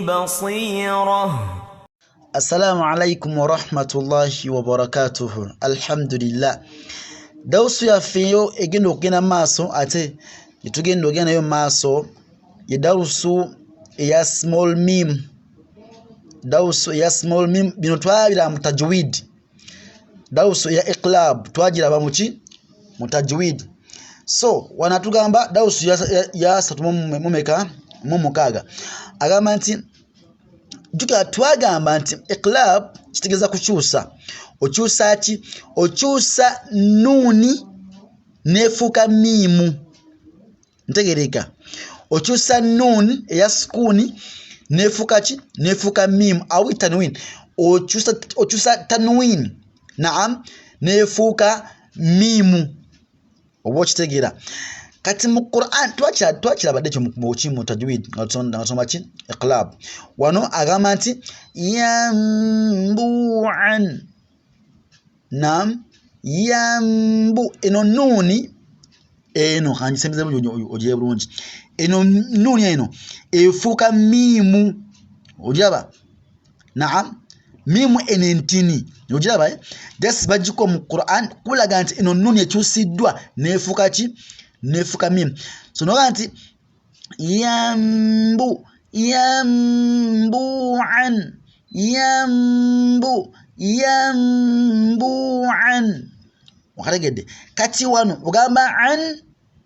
بصيرة. السلام عليكم ورحمة الله وبركاته. الحمد لله. Dausu ya fiyo egendo kugenda maaso ate yitugenda ogenda yo maaso ye dausu ya small mim. Dausu ya small mim bino twabira mu tajwid. Dausu ya iqlab twagira bamuki mu tajwid. So wanatugamba dausu ya satumu mumeka mumukaga agamba nti juka twagamba nti iqlab kitegeza kukyusa. Okyusa ki? Okyusa nuni nefuka mimu. Ntegereka. Okyusa nun eya sukuni nefuka ki? Nefuka mimu awi tanwin. Okyusa tanwin naam nefuka mimu. Obo kitegera. Kati mu Quran twakira badde kyo mu tajwid ngasoma ki? Iqlab. Wano agamba nti yambu'an. Nam yambu eno nuni eno kanji semeze oje bulungi eno nuni eno efuka mimu ojaba naam mimu enentini ojaba just bajiko mu Quran kulaga nti eno nuni ekyusiddwa nefuka ki? Nefuka mimu. So no ganti yambu'an yambu'an wakalegedde. Kati wano ugamba an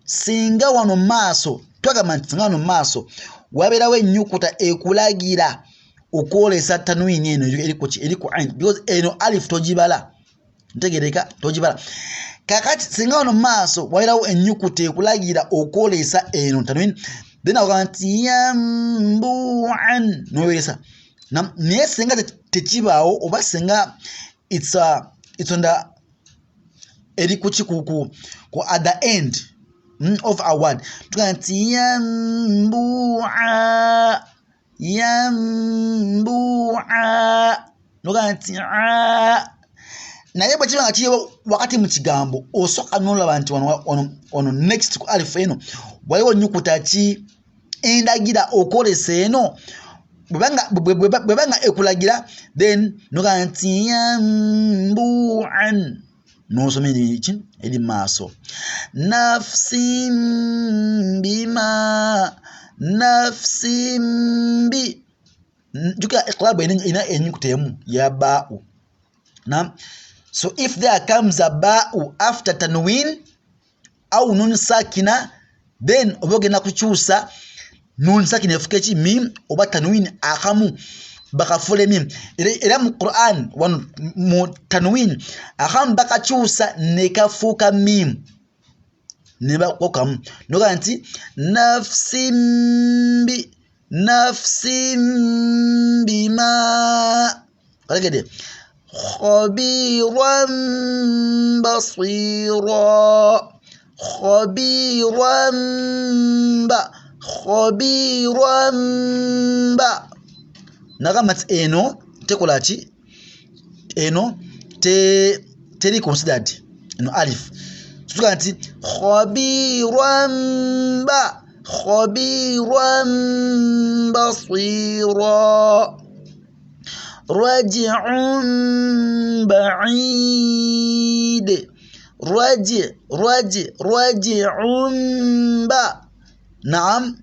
singa wano maaso twagamba nti singa wano maaso waberawo ennyukuta ekulagira okwolesa tanwini eno eriku an because eno alif togibala. Ntegereka togibala. Kakati singa wano maaso waberawo ennyukuta ekulagira okwolesa eno tanwini then agamba nti yambu'an noyolesa. Naye singa tekibaawo oba singa it's on the erikuchi ku at the end of a word tugamba nti yambu'a nogamba nti naye bwe kiba nga kiri wakati mu kigambo osooka n'olaba nti wano next ku alif eno waliwo nnyukuta ki endagira okwolesa eno bwebanga ekulagira then nogamba nti yambu'an nosoma iki eri maaso nafsin bi juka iqlab ina enyukuta emu ya ba'u. Now so if there comes a ba'u after tanwin au nun sakina then obogena kukyusa nun sakina efuka ki mim oba tanwin akamu bakafule mim. Era mu Quran wano mu tanwin akamu bakakyusa nekafuka mim neba kokamu noga nti nafsin bima kalegede khabiran basira khabiran ba nagamba nti eno tekola ki? Eno teri considered eno alif tutuga nti khabiran basira raji'un ba'id raji'un ba naam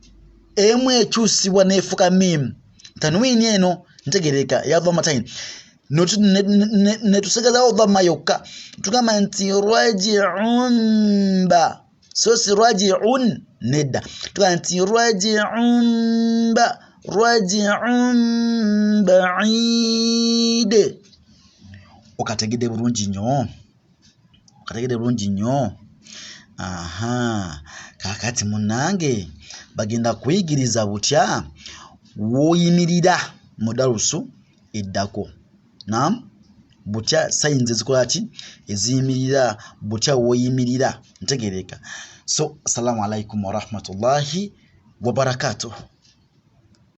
emu ekyusibwa nefuka mim tanwini eno ntegereka ya dhamma tain netusegezawo dhamma yokka tugamba nti raji'un ba so si raji'un nedda tugamba nti raji'un ba'id. Okategedde bulungi nnyo aha kakati munange bagenda kuyigiriza butya woyimirira mu darusu eddako. Naam butya sayinzi zikola ki eziyimirira butya woyimirira ntegereka. So assalamu alaikum wa rahmatullahi wa barakatuh.